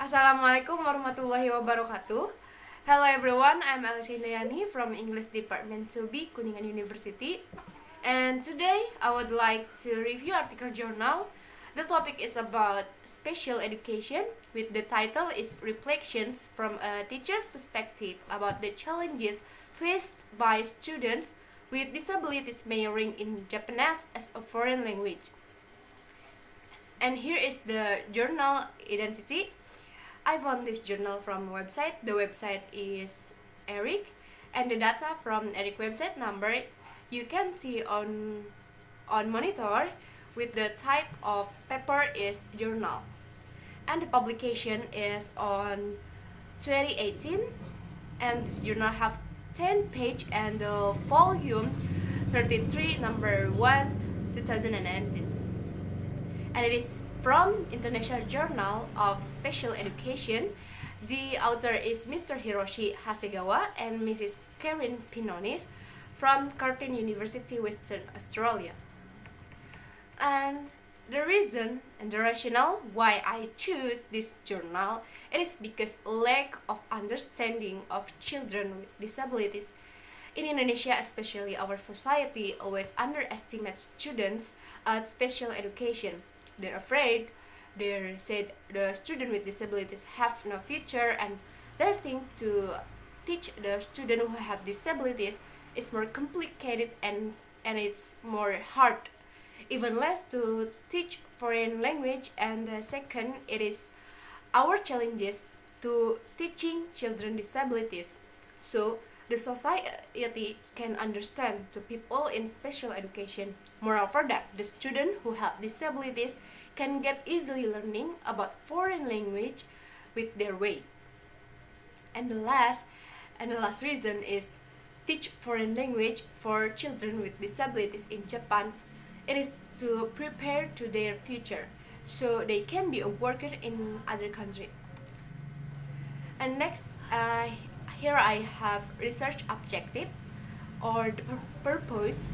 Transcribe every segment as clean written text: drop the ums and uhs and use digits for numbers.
Assalamualaikum warahmatullahi wabarakatuh. Hello everyone, I'm Elsya Indayanie from English Department 2B, Kuningan University. And today I would like to review article journal. The topic is about special education, with the title is Reflections from a Teacher's Perspective about the challenges faced by students with disabilities majoring in Japanese as a foreign language. And here is the journal identity. I found this journal from website. The website is Eric, and the data from Eric website number you can see on monitor with the type of paper is journal, and the publication is on 2018, and this journal have 10 page and the volume 33 number 1 2019, and it is from International Journal of Special Education. The author is Mr. Hiroshi Hasegawa and Mrs. Karen Pinonis from Curtin University, Western Australia. And the reason and the rationale why I choose this journal, it is because lack of understanding of children with disabilities in Indonesia, especially our society, always underestimates students at special education. They're afraid, they said the student with disabilities have no future, and they think to teach the student who have disabilities is more complicated and it's more hard, even less to teach foreign language. And the second, it is our challenges to teaching children disabilities, so the society can understand to people in special education. Moreover, that the student who have disabilities can get easily learning about foreign language with their way. And the last reason is teach foreign language for children with disabilities in Japan. It is to prepare to their future, so they can be a worker in other country. And next, here I have research objective or the purpose.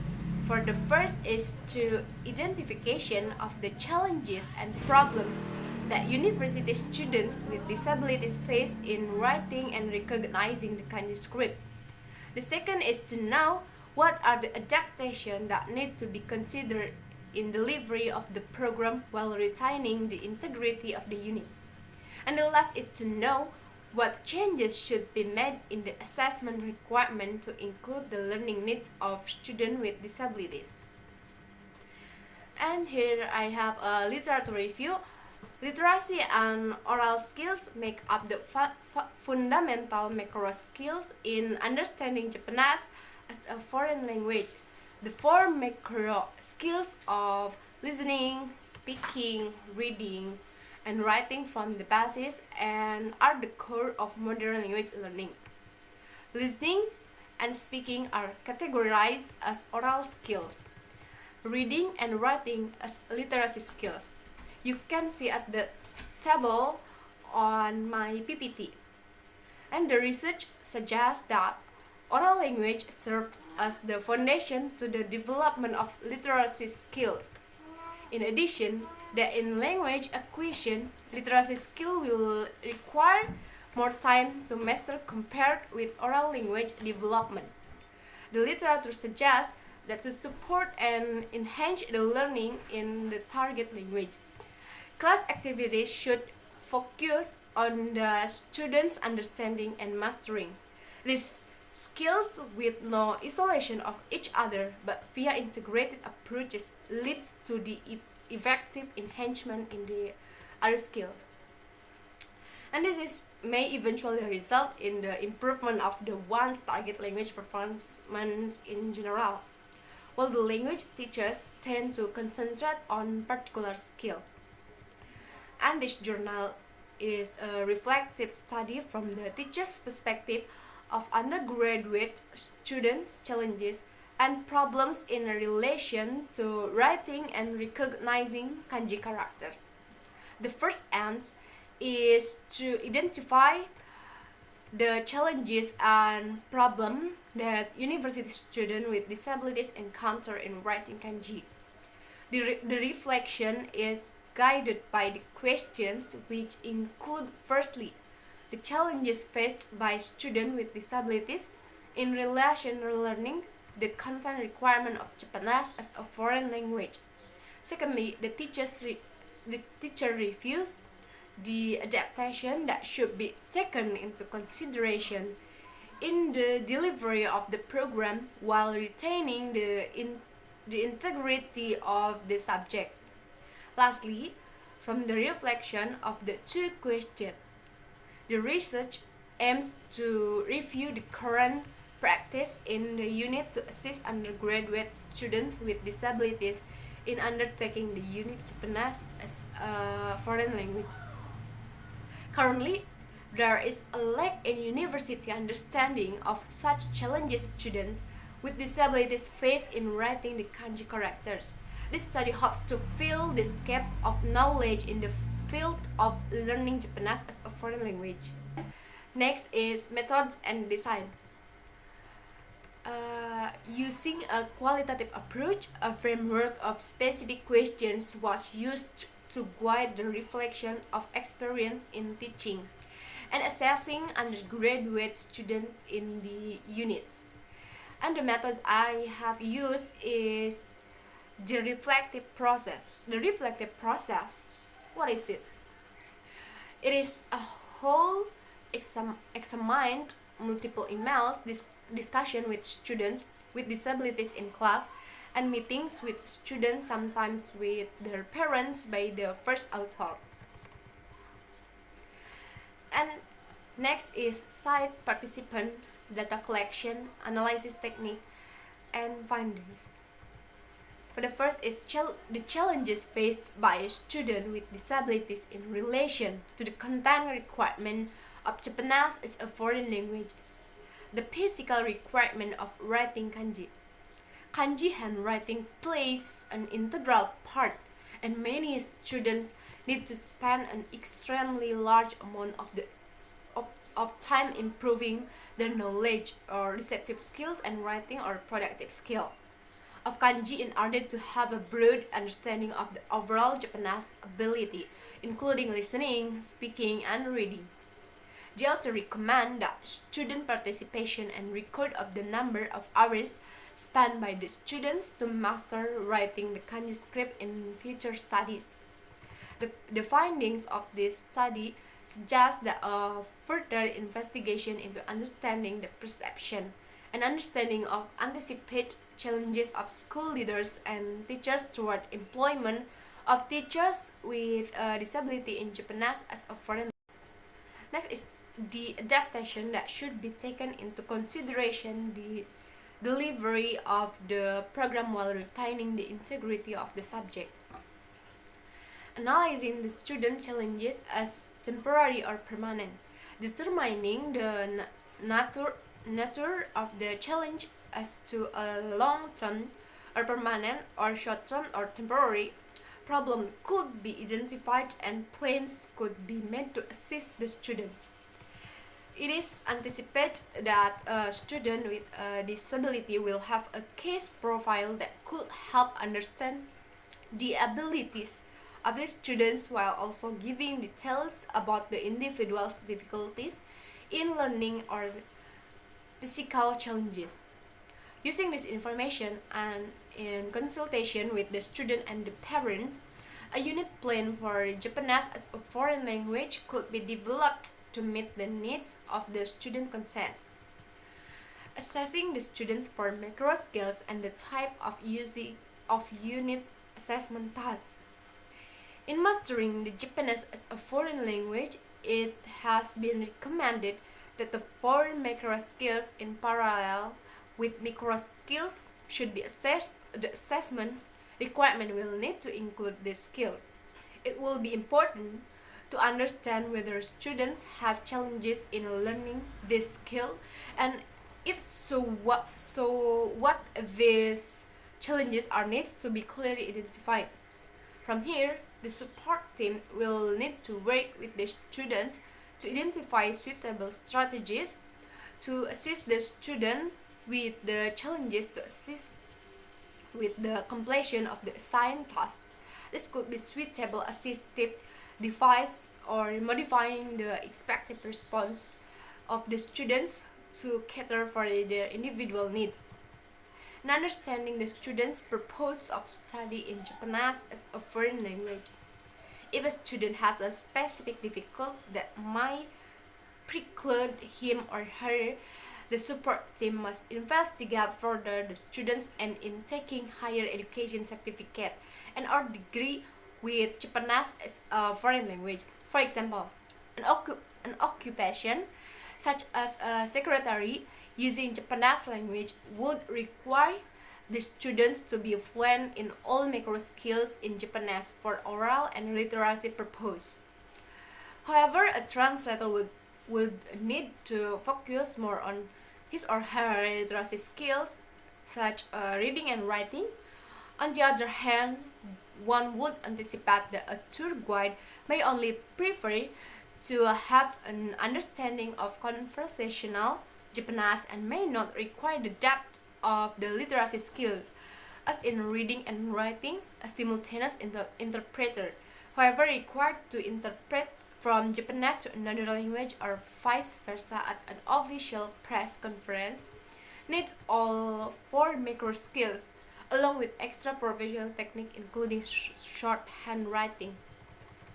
For the first is to identification of the challenges and problems that university students with disabilities face in writing and recognizing the kanji script. The second is to know what are the adaptations that need to be considered in delivery of the program while retaining the integrity of the unit. And the last is to know what changes should be made in the assessment requirement to include the learning needs of students with disabilities. And here I have a literature review. Literacy and oral skills make up the fundamental macro skills in understanding Japanese as a foreign language. The four macro skills of listening, speaking, reading, and writing form the basis and are the core of modern language learning. Listening and speaking are categorized as oral skills, reading and writing as literacy skills. You can see at the table on my PPT. And the research suggests that oral language serves as the foundation to the development of literacy skills. In addition, that in language acquisition, literacy skill will require more time to master compared with oral language development. The literature suggests that to support and enhance the learning in the target language, class activities should focus on the students' understanding and mastering these skills with no isolation of each other, but via integrated approaches leads to the effective enhancement in the other skill. And may eventually result in the improvement of the one's target language performance in general, while the language teachers tend to concentrate on particular skill. And this journal is a reflective study from the teacher's perspective of undergraduate students' challenges and problems in relation to writing and recognizing kanji characters. The first aim is to identify the challenges and problems that university students with disabilities encounter in writing kanji. The reflection is guided by the questions, which include firstly, the challenges faced by students with disabilities in relation to learning the content requirement of Japanese as a foreign language. Secondly, the teacher reviews the adaptation that should be taken into consideration in the delivery of the program while retaining the integrity of the subject. Lastly, from the reflection of the two questions, the research aims to review the current practice in the unit to assist undergraduate students with disabilities in undertaking the unit Japanese as a foreign language. Currently, there is a lack in university understanding of such challenges students with disabilities face in writing the kanji characters. This study hopes to fill this gap of knowledge in the field of learning Japanese as a foreign language. Next is methods and design. Using a qualitative approach, a framework of specific questions was used to guide the reflection of experience in teaching and assessing undergraduate students in the unit. And the methods I have used is the reflective process. The reflective process, what is it? It is a whole examined multiple emails, discussion with students with disabilities in class, and meetings with students, sometimes with their parents, by the first author. And next is site participant data collection, analysis technique, and findings. For the first is the challenges faced by a student with disabilities in relation to the content requirement of Japanese as a foreign language. The physical requirement of writing kanji. Kanji handwriting plays an integral part, and many students need to spend an extremely large amount of time improving their knowledge or receptive skills and writing or productive skill of kanji in order to have a broad understanding of the overall Japanese ability, including listening, speaking, and reading. The author recommends that student participation and record of the number of hours spent by the students to master writing the kanji script in future studies. The findings of this study suggest that a further investigation into understanding the perception and understanding of anticipated challenges of school leaders and teachers toward employment of teachers with a disability in Japanese as a foreign language. Next is the adaptation that should be taken into consideration the delivery of the program while retaining the integrity of the subject. Analyzing the student challenges as temporary or permanent, determining the nature of the challenge as to a long-term or permanent or short-term or temporary problem could be identified and plans could be made to assist the students. It is anticipated that a student with a disability will have a case profile that could help understand the abilities of the students while also giving details about the individual's difficulties in learning or physical challenges. Using this information and in consultation with the student and the parents, a unit plan for Japanese as a foreign language could be developed to meet the needs of the student consent. Assessing the students for macro skills and the type of unit assessment tasks. In mastering the Japanese as a foreign language, it has been recommended that the four macro skills in parallel with micro skills should be assessed. The assessment requirement will need to include these skills. It will be important to understand whether students have challenges in learning this skill, and if so, what these challenges are needs to be clearly identified. From here, the support team will need to work with the students to identify suitable strategies to assist the student with the challenges to assist with the completion of the assigned task. This could be suitable assistive device or modifying the expected response of the students to cater for their individual needs. And understanding the student's purpose of study in Japanese as a foreign language. If a student has a specific difficulty that might preclude him or her, the support team must investigate further the students and in taking higher education certificate and or degree with Japanese as a foreign language. For example, an occupation such as a secretary using Japanese language would require the students to be fluent in all macro skills in Japanese for oral and literacy purpose. However, a translator would need to focus more on his or her literacy skills, such as reading and writing. On the other hand, one would anticipate that a tour guide may only prefer to have an understanding of conversational Japanese and may not require the depth of the literacy skills, as in reading and writing. A simultaneous interpreter, however, required to interpret from Japanese to another language or vice versa at an official press conference, needs all four macro skills, along with extra professional technique including shorthand writing.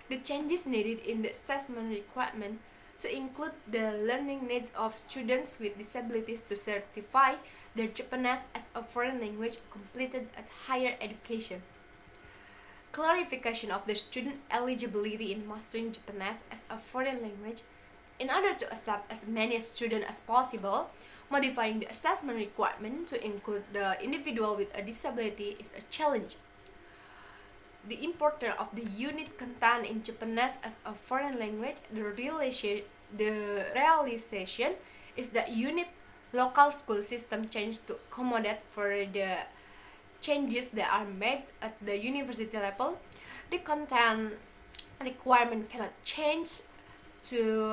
The changes needed in the assessment requirement to include the learning needs of students with disabilities to certify their Japanese as a foreign language completed at higher education. Clarification of the student eligibility in mastering Japanese as a foreign language in order to accept as many students as possible. Modifying the assessment requirement to include the individual with a disability is a challenge. The importance of the unit content in Japanese as a foreign language, the realization is that unit local school system changed to accommodate for the changes that are made at the university level. The content requirement cannot change to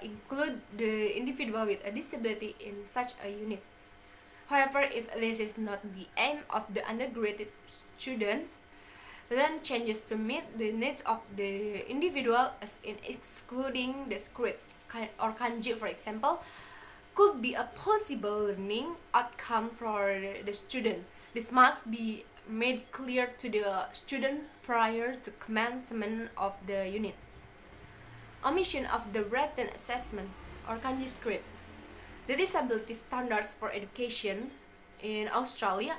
include the individual with a disability in such a unit. However, if this is not the aim of the undergraduate student, then changes to meet the needs of the individual, as in excluding the script or kanji, for example, could be a possible learning outcome for the student. This must be made clear to the student prior to commencement of the unit. Omission of the written assessment or kanji script. The Disability Standards for Education in Australia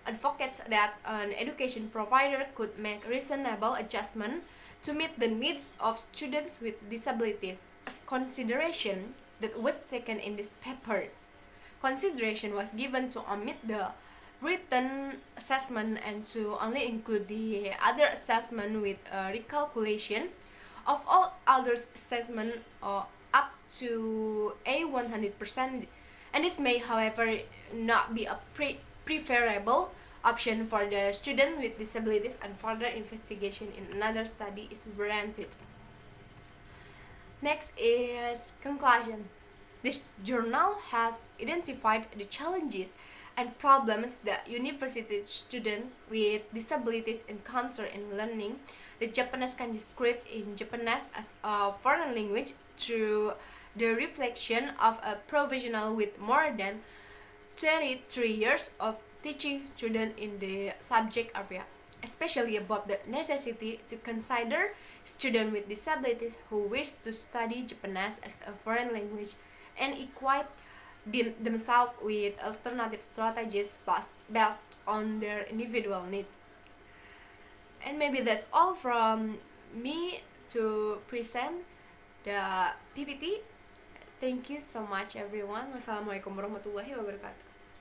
advocates that an education provider could make reasonable adjustment to meet the needs of students with disabilities, as consideration that was taken in this paper. Consideration was given to omit the written assessment and to only include the other assessment with a recalculation of all others assessment up to a 100%, and this may, however, not be a preferable option for the student with disabilities, and further investigation in another study is warranted. Next is conclusion. This journal has identified the challenges and problems that university students with disabilities encounter in learning the Japanese kanji script in Japanese as a foreign language through the reflection of a professional with more than 23 years of teaching students in the subject area, especially about the necessity to consider students with disabilities who wish to study Japanese as a foreign language and equip themselves with alternative strategies based on their individual needs. And maybe that's all from me to present the PPT. Thank you so much everyone. Wassalamualaikum warahmatullahi wabarakatuh.